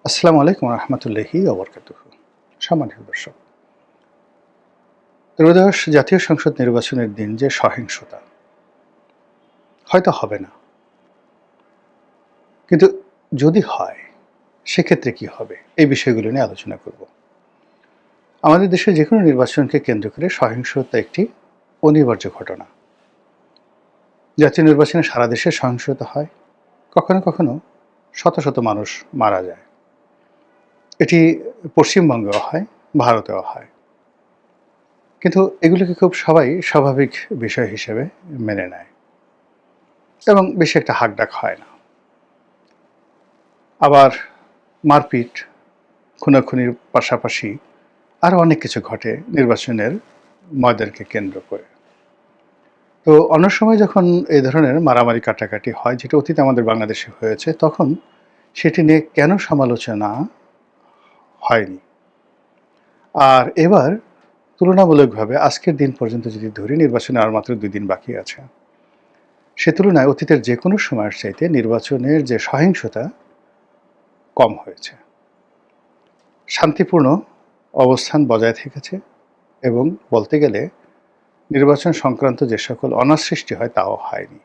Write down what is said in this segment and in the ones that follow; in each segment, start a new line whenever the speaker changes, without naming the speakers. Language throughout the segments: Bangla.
আসসালামু আলাইকুম রহমতুল্লাহি ওবরকাতুহু। সম্মানিত দর্শক, ত্রয়োদশ জাতীয় সংসদ নির্বাচনের দিন যে সহিংসতা হয়তো হবে না, কিন্তু যদি হয় সেক্ষেত্রে কি হবে, এই বিষয়গুলো নিয়ে আলোচনা করব। আমাদের দেশে যে কোনো নির্বাচনকে কেন্দ্র করে সহিংসতা একটি অনিবার্য ঘটনা। জাতীয় নির্বাচনে সারা দেশে সহিংসতা হয়, কখনো কখনো শত শত মানুষ মারা যায়। এটি পশ্চিমবঙ্গেও হয়, ভারতেও হয়, কিন্তু এগুলোকে খুব সবাই স্বাভাবিক বিষয় হিসেবে মেনে নেয় এবং বেশি একটা হাকডাক হয় না। আবার মারপিট, খুনাখুনির পাশাপাশি আরও অনেক কিছু ঘটে নির্বাচনের ময়দানকে কেন্দ্র করে। তো অন্য সময় যখন এই ধরনের মারামারি কাটাকাটি হয়, যেটা অতীতে আমাদের বাংলাদেশে হয়েছে, তখন সেটি নিয়ে কেন সমালোচনা হয়নি। আর এবার তুলনামূলকভাবে আজকের দিন পর্যন্ত যদি ধরি, নির্বাচনে আর মাত্র 2 দিন বাকি আছে, সে তুলনায় অতীতের যে কোনো সময়ের চাইতে নির্বাচনের যে সহিংসতা কম হয়েছে। শান্তিপূর্ণ অবস্থান বজায় থেকেছে এবং বলতে গেলে নির্বাচন সংক্রান্ত যে সকল অনাসৃষ্টি হয় তাও হয়নি।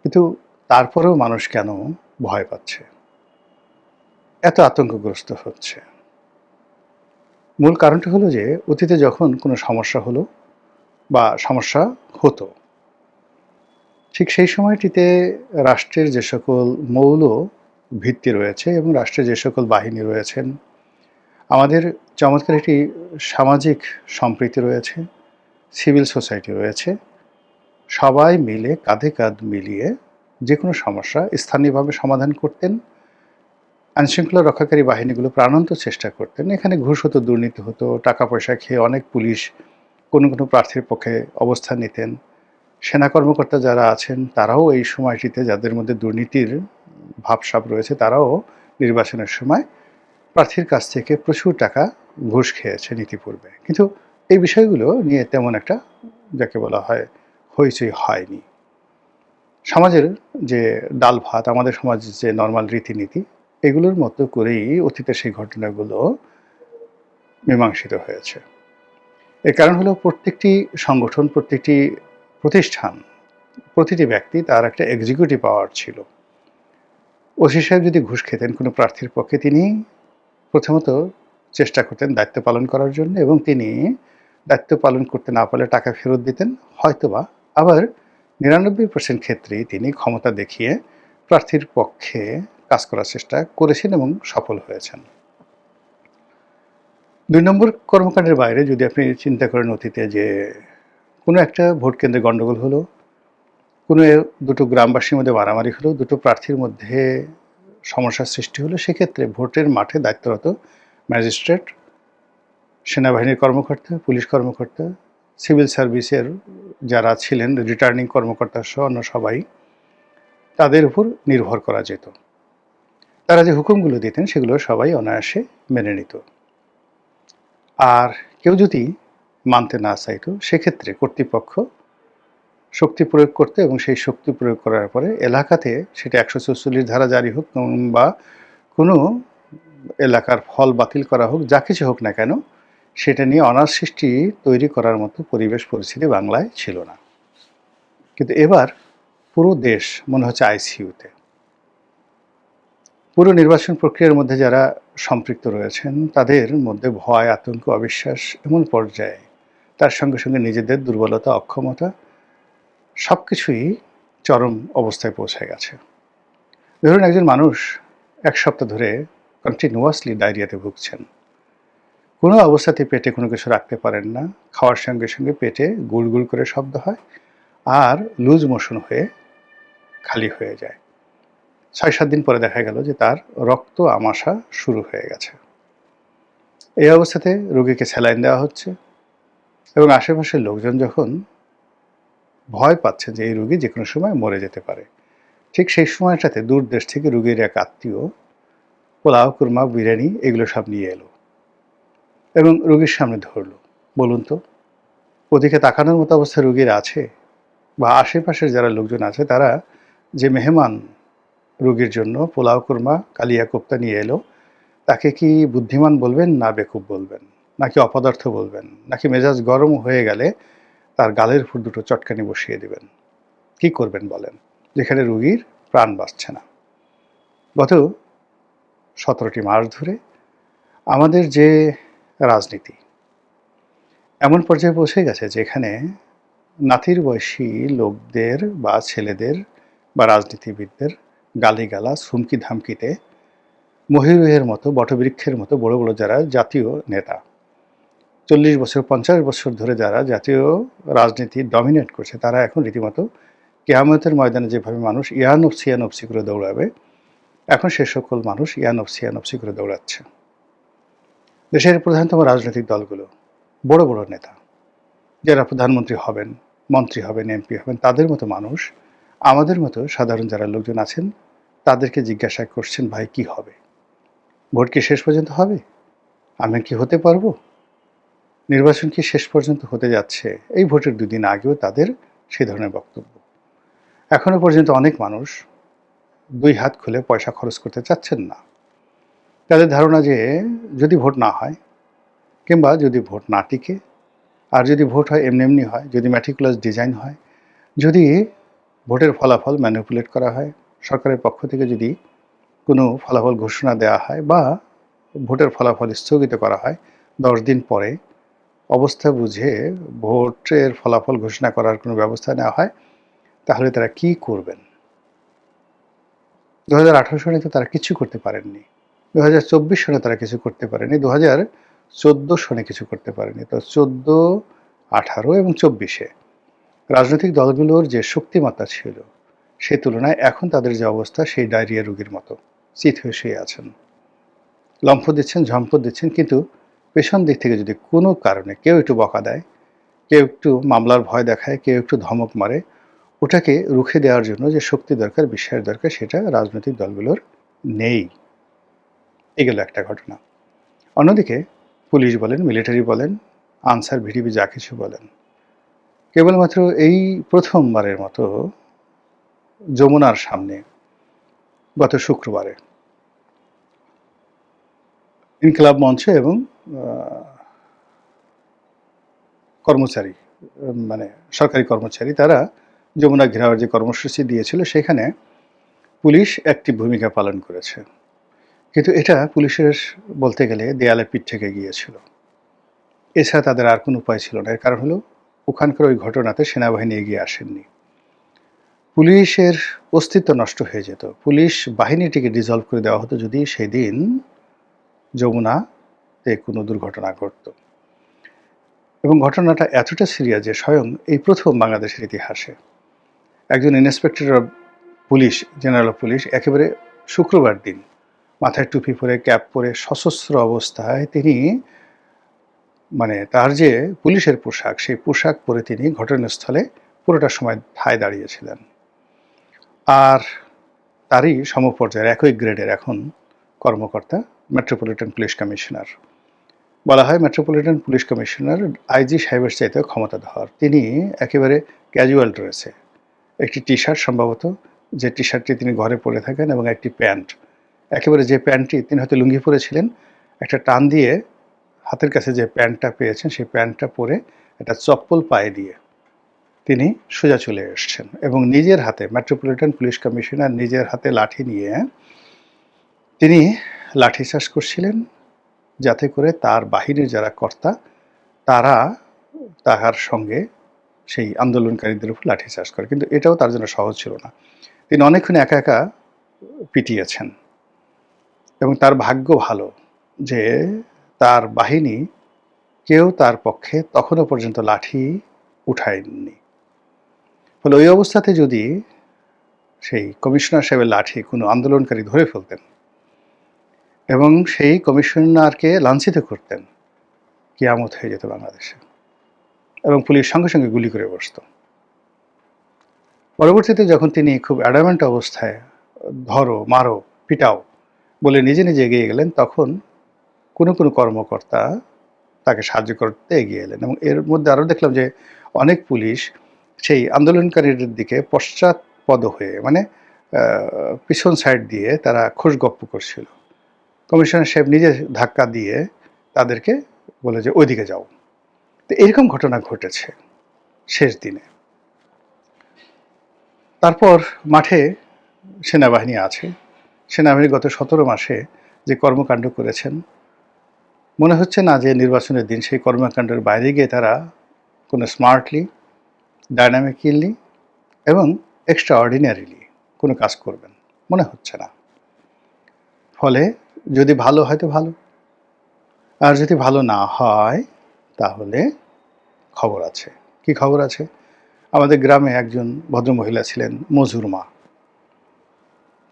কিন্তু তারপরেও মানুষ কেন ভয় পাচ্ছে, এত আতঙ্কগ্রস্ত হচ্ছে? মূল কারণটা হলো যে অতীতে যখন কোনো সমস্যা হলো বা সমস্যা হতো, ঠিক সেই সময়টিতে রাষ্ট্রের যে সকল মৌল ভিত্তি রয়েছে এবং রাষ্ট্রের যে সকল বাহিনী রয়েছেন, আমাদের চমৎকার একটি সামাজিক সম্প্রীতি রয়েছে, সিভিল সোসাইটি রয়েছে, সবাই মিলে কাঁধে কাঁধ মিলিয়ে যে কোনো সমস্যা স্থানীয়ভাবে সমাধান করতেন। আইনশৃঙ্খলা রক্ষাকারী বাহিনীগুলো প্রাণান্ত চেষ্টা করতেন। এখানে ঘুষ হতো, দুর্নীতি হতো, টাকা পয়সা খেয়ে অনেক পুলিশ কোনো কোনো প্রার্থীর পক্ষে অবস্থান নিতেন। সেনা কর্মকর্তা যারা আছেন তারাও এই সময়টিতে, যাদের মধ্যে দুর্নীতির ভাবসাব রয়েছে, তারাও নির্বাচনের সময় প্রার্থীর কাছ থেকে প্রচুর টাকা ঘুষ খেয়েছেন ইতিপূর্বে। কিন্তু এই বিষয়গুলো নিয়ে তেমন একটা, যাকে বলা হয়, হইচই হয়নি। সমাজের যে ডাল ভাত, আমাদের সমাজের যে নর্মাল রীতিনীতি, এগুলোর মতো করেই অতীতের সেই ঘটনাগুলো মীমাংসিত হয়েছে। এর কারণ হলো প্রত্যেকটি সংগঠন, প্রত্যেকটি প্রতিষ্ঠান, প্রতিটি ব্যক্তি তার একটা এক্সিকিউটিভ পাওয়ার ছিল। ওসি সাহেব যদি ঘুষ খেতেন কোনো প্রার্থীর পক্ষে, তিনি প্রথমত চেষ্টা করতেন দায়িত্ব পালন করার জন্য, এবং তিনি দায়িত্ব পালন করতে না পারলে টাকা ফেরত দিতেন। হয়তোবা আবার 99% ক্ষেত্রেই তিনি ক্ষমতা দেখিয়ে প্রার্থীর পক্ষে কাজ করার চেষ্টা করেছেন এবং সফল হয়েছেন। 2 নম্বর কর্মকাণ্ডের বাইরে যদি আপনি চিন্তা করেন, অতীতে যে কোনো একটা ভোট কেন্দ্রে গণ্ডগোল হলো, কোনো দুটো গ্রামবাসীর মধ্যে মারামারি হলো, দুটো প্রার্থীর মধ্যে সমস্যার সৃষ্টি হলো, সেক্ষেত্রে ভোটের মাঠে দায়িত্বরত ম্যাজিস্ট্রেট, সেনাবাহিনীর কর্মকর্তা, পুলিশ কর্মকর্তা, সিভিল সার্ভিসের যারা ছিলেন রিটার্নিং কর্মকর্তা সহ অন্য সবাই, তাদের উপর নির্ভর করা যেত। তারা যে হুকুমগুলো দিতেন সেগুলো সবাই অনায়াসে মেনে নিত। আর কেউ যদি মানতে না চাইতো, সেক্ষেত্রে কর্তৃপক্ষ শক্তি প্রয়োগ করতে, এবং সেই শক্তি প্রয়োগ করার পরে এলাকাতে সেটা 144 ধারা জারি হোক বা কোনো এলাকার ফল বাতিল করা হোক, যা কিছু হোক না কেন, সেটা নিয়ে অনাসৃষ্টি তৈরি করার মতো পরিবেশ পরিস্থিতি বাংলায় ছিল না। কিন্তু এবার পুরো দেশ মনে হচ্ছে আইসিইউতে। পুরো নির্বাচন প্রক্রিয়ার মধ্যে যারা সম্পৃক্ত রয়েছেন তাদের মধ্যে ভয়, আতঙ্ক, অবিশ্বাস এমন পর্যায়ে, তার সঙ্গে সঙ্গে নিজেদের দুর্বলতা, অক্ষমতা সবকিছুই চরম অবস্থায় পৌঁছে গেছে। ধরুন একজন মানুষ 1 সপ্তাহ ধরে কন্টিনিউয়াসলি ডায়রিয়াতে ভুগছেন, কোনো অবস্থাতে পেটে কোনো কিছু রাখতে পারেন না, খাওয়ার সঙ্গে সঙ্গে পেটে গুড়গুড় করে শব্দ হয় আর লুজ মোশন হয়ে খালি হয়ে যায়। 6-7 দিন পরে দেখা গেল যে তার রক্ত আমাশা শুরু হয়ে গেছে। এই অবস্থাতে রোগীকে স্যালাইন দেওয়া হচ্ছে এবং আশেপাশের লোকজন যখন ভয় পাচ্ছে যে এই রোগী যে কোনো সময় মরে যেতে পারে, ঠিক সেই সময়টাতে দূর দেশ থেকে রোগীর এক আত্মীয় পোলাও, কুরমা, বিরিয়ানি এগুলো সব নিয়ে এলো এবং রোগীর সামনে ধরলো। বলুন তো, ওদিকে তাকানোর মতো অবস্থা রোগীর আছে? বা আশেপাশের যারা লোকজন আছে তারা যে মেহমান রোগীর জন্য পোলাও, কুরমা, কালিয়া কোপ্তা নিয়ে এলো, তাকে কি বুদ্ধিমান বলবেন না বেকুব বলবেন, নাকি অপদার্থ বলবেন, নাকি মেজাজ গরম হয়ে গেলে তার গালের উপর দুটো চটকানি বসিয়ে দিবেন? কি করবেন বলেন, যেখানে রোগীর প্রাণ বাঁচছে না? গত 17টি মাস ধরে আমাদের যে রাজনীতি এমন পর্যায়ে পৌঁছে গেছে যেখানে নাতির বয়সী লোকদের বা ছেলেদের বা রাজনীতিবিদদের গালিগালাজ হুমকি ধামকিতে মহিরুহের মতো বটবৃক্ষের মতো বড় বড় যারা জাতীয় নেতা 40 বছর 50 বছর ধরে যারা জাতীয় রাজনীতি ডমিনেট করছে, তারা এখন রীতিমতো কেয়ামতের ময়দানে যেভাবে মানুষ ইয়ানফসি ইয়ানফসি করে দৌড়াবে, এখন সে সকল মানুষ ইয়ানফসি ইয়ানফসি করে দৌড়াচ্ছে। দেশের প্রধানতম রাজনৈতিক দলগুলো বড় বড় নেতা যারা প্রধানমন্ত্রী হবেন, মন্ত্রী হবেন, এমপি হবেন, তাদের মতো মানুষ আমাদের মতো সাধারণ যারা লোকজন আছেন তাদেরকে জিজ্ঞাসা করছেন, ভাই কি হবে? ভোট কি শেষ পর্যন্ত হবে? আমি কি হতে পারবো? নির্বাচন কি শেষ পর্যন্ত হতে যাচ্ছে? এই ভোটের 2 দিন আগেও তাদের সেই ধরনের বক্তব্য। এখনো পর্যন্ত অনেক মানুষ 2 হাত খুলে পয়সা খরচ করতে চাচ্ছেন না। তাদের ধারণা যে যদি ভোট না হয়, কিংবা যদি ভোট না টিকে, আর যদি ভোট হয় এমনি এমনি হয়, যদি ম্যাটিকুলাস ডিজাইন হয়, যদি ভোটের ফলাফল ম্যানিপুলেট করা হয়, সরকারের পক্ষ থেকে যদি কোনো ফলাফল ঘোষণা দেওয়া হয় বা ভোটের ফলাফল স্থগিত করা হয় 10 দিন পরে, অবস্থা বুঝে ভোটের ফলাফল ঘোষণা করার কোনো ব্যবস্থা নেওয়া হয়, তাহলে তারা কি করবেন? 2018 সনে তো তারা কিছু করতে পারেননি, 2024 সনে তারা কিছু করতে পারেনি, 2014 সনে কিছু করতে পারেনি। তো 14, 18 এবং 24-এ রাজনৈতিক দলগুলোর যে শক্তিমত্তা ছিল সেই তুলনায় এখন তাদের যে অবস্থা, সেই ডায়রিয়া রোগীর মতো চিত হয়ে শুয়ে আছেন, লম্ফ দিচ্ছেন, ঝম্পট দিচ্ছেন, কিন্তু পেছন দিক থেকে যদি কোনো কারণে কেউ একটু বকা দেয়, কেউ একটু মামলার ভয় দেখায়, কেউ একটু ধমক মারে, ওটাকে রুখে দেওয়ার জন্য যে শক্তি দরকার, বিশ্বাস দরকার, সেটা রাজনৈতিক দলগুলোর নেই। এগুলো একটা ঘটনা। অন্যদিকে পুলিশ বলেন, মিলিটারি বলেন, আনসার ভিডিপি যা কিছু বলেন, কেবলমাত্র এই প্রথমবারের মতো যমুনার সামনে গত শুক্রবারে ইনকিলাব মঞ্চ এবং কর্মচারী, মানে সরকারি কর্মচারী, তারা যমুনা ঘেরাওয়ের যে কর্মসূচি দিয়েছিল সেখানে পুলিশ একটি ভূমিকা পালন করেছে, কিন্তু এটা পুলিশের বলতে গেলে দেয়ালে পিঠ থেকে গিয়েছিল। এছাড়া তাদের আর কোনো উপায় ছিল না। এর কারণ হলো ওখানকার ওই ঘটনাতে সেনাবাহিনী এগিয়ে আসেননি। পুলিশের অস্তিত্ব নষ্ট হয়ে যেত, পুলিশ বাহিনীটিকে ডিজলভ করে দেওয়া হতো যদি সেই দিন যমুনাতে কোনো দুর্ঘটনা ঘটত। এবং ঘটনাটা এতটা সিরিয়াস যে স্বয়ং এই প্রথম বাংলাদেশের ইতিহাসে একজন inspector of police, general of police, একেবারে শুক্রবার দিন মাথায় টুপি পরে, ক্যাপ পরে, সশস্ত্র অবস্থায় তিনি, মানে তার যে পুলিশের পোশাক, সেই পোশাক পরে তিনি ঘটনাস্থলে পুরোটা সময় ঠায় দাঁড়িয়েছিলেন। আর তারই সমপর্যায়ের একই গ্রেডের এখন কর্মকর্তা মেট্রোপলিটন পুলিশ কমিশনার। বলা হয় মেট্রোপলিটন পুলিশ কমিশনার আইজি সাহেবের চাইতেও ক্ষমতাধর। তিনি একেবারে ক্যাজুয়াল ড্রেসে, একটি টি শার্ট সম্ভবত, যে টি শার্টটি তিনি ঘরে পরে থাকেন, এবং একটি প্যান্ট, একেবারে যে প্যান্টটি তিনি হয়তো লুঙ্গি পরেছিলেন, একটা টান দিয়ে হাতের কাছে যে প্যান্টটা পেয়েছেন সেই প্যান্টটা পরে একটা চপ্পল পায়ে দিয়ে তিনি সোজা চলে এসছেন, এবং নিজের হাতে, মেট্রোপলিটন পুলিশ কমিশনার নিজের হাতে লাঠি নিয়ে তিনি লাঠিচার্জ করছিলেন, যাতে করে তার বাহিনীর যারা কর্তা তারা তাহার সঙ্গে সেই আন্দোলনকারীদের উপর লাঠিচার্জ করে। কিন্তু এটাও তার জন্য সহজ ছিল না। তিনি অনেকক্ষণ একা একা পিটিয়েছেন, এবং তার ভাগ্য ভালো যে তার বাহিনী কেউ তার পক্ষে তখনও পর্যন্ত লাঠি উঠায়নি। ফলে ওই অবস্থাতে যদি সেই কমিশনার সাহেবের লাঠি কোনো আন্দোলনকারী ধরে ফেলতেন এবং সেই কমিশনারকে লাঞ্ছিত করতেন, কিয়ামত হয়ে যেত বাংলাদেশে, এবং পুলিশ সঙ্গে সঙ্গে গুলি করে বসত। পরবর্তীতে যখন তিনি খুব অ্যাডামেন্ট অবস্থায় ধরো, মারো, পিটাও বলে নিজে নিজে এগিয়ে গেলেন, তখন কোনো কোনো কর্মকর্তা তাকে সাহায্য করতে এগিয়ে এলেন, এবং এর মধ্যে আরও দেখলাম যে অনেক পুলিশ সেই আন্দোলনকারীদের দিকে পশ্চাৎপদ হয়ে, মানে পিছন সাইড দিয়ে তারা খোশগপ্প করছিল, কমিশনার সাহেব নিজে ধাক্কা দিয়ে তাদেরকে বলে যে ওইদিকে যাও। তো এরকম ঘটনা ঘটেছে শেষ দিনে। তারপর মাঠে সেনাবাহিনী আছে। সেনাবাহিনী গত 17 মাসে যে কর্মকাণ্ড করেছেন, মনে হচ্ছে না যে নির্বাচনের দিন সেই কর্মকাণ্ডের বাইরে গিয়ে তারা কোনো স্মার্টলি, ডায়নামিক্যালি এবং এক্সট্রা অর্ডিনারিলি কোনো কাজ করবেন, মনে হচ্ছে না। ফলে যদি ভালো হয় তো ভালো, আর যদি ভালো না হয় তাহলে খবর আছে। কি খবর আছে? আমাদের গ্রামে একজন ভদ্রমহিলা ছিলেন মজুর মা।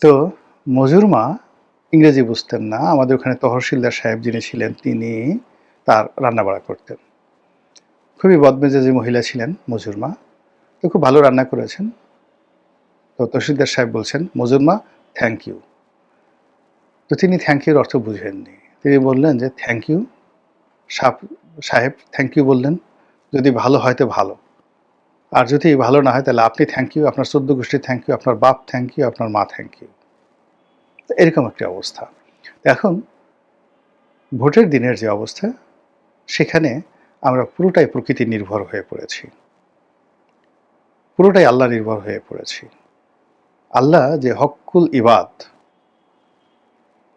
তো মজুর মা ইংরেজি বুঝতেন না। আমাদের ওখানে তহসিলদার সাহেব যিনি ছিলেন তিনি তার রান্নাবাড়া করতেন। খুবই বদমেজাজি মহিলা ছিলেন মজুর মা। তো খুব ভালো রান্না করেছেন। তো তহসিলদার সাহেব বলছেন, মজুর মা থ্যাংক ইউ। তো তিনি থ্যাংক ইউর অর্থ বুঝেননি। তিনি বললেন যে থ্যাংক ইউ সাহেব, থ্যাংক ইউ বললেন, যদি ভালো হয় তো ভালো, আর যদি ভালো না হয় তাহলে আপনি থ্যাংক ইউ, আপনার 14 গোষ্ঠী থ্যাংক ইউ, আপনার বাপ থ্যাংক ইউ, আপনার মা থ্যাংক ইউ। এরকম একটি অবস্থা। এখন ভোটের দিনের যে অবস্থা, সেখানে আমরা পুরোটাই প্রকৃতি নির্ভর হয়ে পড়েছি, পুরোটাই আল্লাহ নির্ভর হয়ে পড়েছি। আল্লাহ যে হকুল ইবাদ,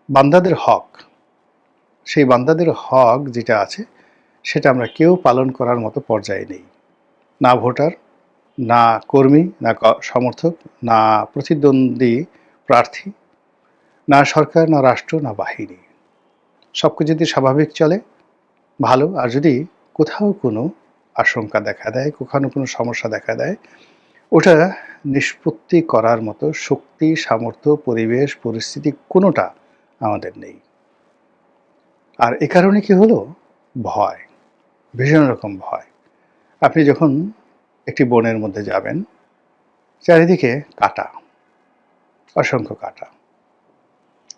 বান্দাদের হক, সেই বান্দাদের হক যেটা আছে সেটা আমরা কেউ পালন করার মতো পর্যায়ে নেই। না ভোটার, না কর্মী, না সমর্থক, না প্রতিদ্বন্দ্বী প্রার্থী, না সরকার, না রাষ্ট্র, না বাহিনী। সব কিছু যদি স্বাভাবিক চলে ভালো, আর যদি কোথাও কোনো আশঙ্কা দেখা দেয়, কোথাও কোনো সমস্যা দেখা দেয়, ওটা নিষ্পত্তি করার মতো শক্তি, সামর্থ্য, পরিবেশ, পরিস্থিতি কোনোটা আমাদের নেই। আর এ কারণে কি হলো? ভয়, ভীষণ রকম ভয়। আপনি যখন একটি বনের মধ্যে যাবেন, চারিদিকে কাঁটা, অসংখ্য কাঁটা,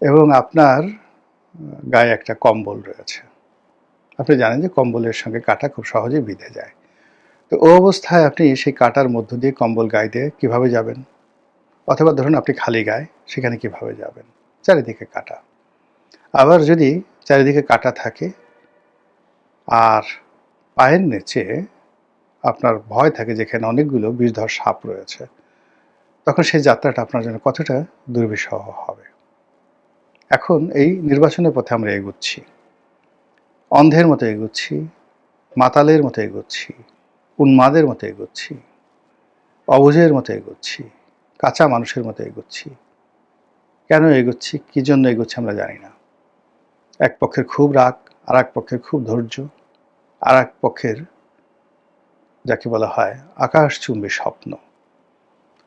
এবং আপনার গায়ে একটা কম্বল রয়েছে। আপনি জানেন যে কম্বলের সঙ্গে কাঁটা খুব সহজেই বিঁধে যায়। তো ও অবস্থায় আপনি সেই কাঁটার মধ্য দিয়ে কম্বল গায়ে দিয়ে কীভাবে যাবেন? অথবা ধরুন আপনি খালি গায়ে, সেখানে কিভাবে যাবেন? চারিদিকে কাঁটা। আবার যদি চারিদিকে কাঁটা থাকে আর পায়ের নিচে আপনার ভয় থাকে যেখানে অনেকগুলো বিষধর সাপ রয়েছে, তখন সেই যাত্রাটা আপনার জন্য কতটা দুর্বিষহ হবে। এখন এই নির্বাচনের পথে আমরা এগুচ্ছি, অন্ধের মতো এগুচ্ছি, মাতালের মতো এগুচ্ছি, উন্মাদের মতো এগুচ্ছি, অবুঝের মতো এগুচ্ছি, কাঁচা মানুষের মতো এগুচ্ছি। কেন এগুচ্ছি, কী জন্য এগুচ্ছি আমরা জানি না। এক পক্ষের খুব রাগ, আর এক পক্ষের খুব ধৈর্য, আর এক পক্ষের যাকে বলা হয় আকাশচুম্বী স্বপ্ন।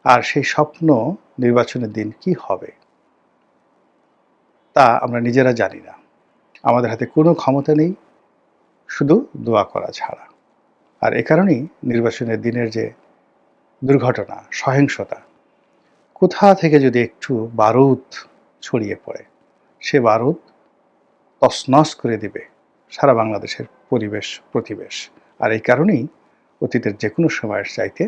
আর সেই স্বপ্ন নির্বাচনের দিন কি হবে তা আমরা নিজেরা জানি না। আমাদের হাতে কোনো ক্ষমতা নেই, শুধু দোয়া করা ছাড়া। আর এ কারণেই নির্বাচনের দিনের যে দুর্ঘটনা, সহিংসতা, কোথা থেকে যদি একটু বারুদ ছড়িয়ে পড়ে, সে বারুদ তছনছ করে দিবে সারা বাংলাদেশের পরিবেশ প্রতিবেশ। আর এই কারণেই অতীতের যে কোনো সময়ের চাইতে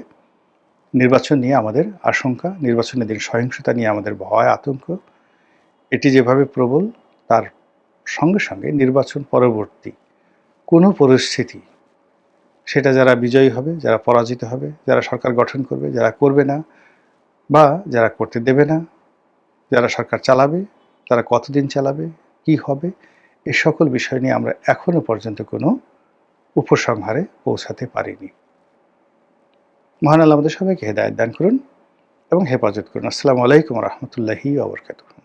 নির্বাচন নিয়ে আমাদের আশঙ্কা, নির্বাচনের দিন সহিংসতা নিয়ে আমাদের ভয়, আতঙ্ক, এটি যেভাবে প্রবল, তার সঙ্গে সঙ্গে নির্বাচন পরবর্তী কোনো পরিস্থিতি, সেটা যারা বিজয়ী হবে, যারা পরাজিত হবে, যারা সরকার গঠন করবে, যারা করবে না, বা যারা করতে দেবে না, যারা সরকার চালাবে, তারা কতদিন চালাবে, কি হবে, এই সকল বিষয় নিয়ে আমরা এখনো পর্যন্ত কোনো উপসংহারে পৌঁছাতে পারিনি। মহান আল্লাহ আমাদের সবাইকে হেদায়েত দান করুন এবং হেফাজত করুন। আসসালামু আলাইকুম ওয়া রাহমাতুল্লাহি ওয়া বারাকাতুহু।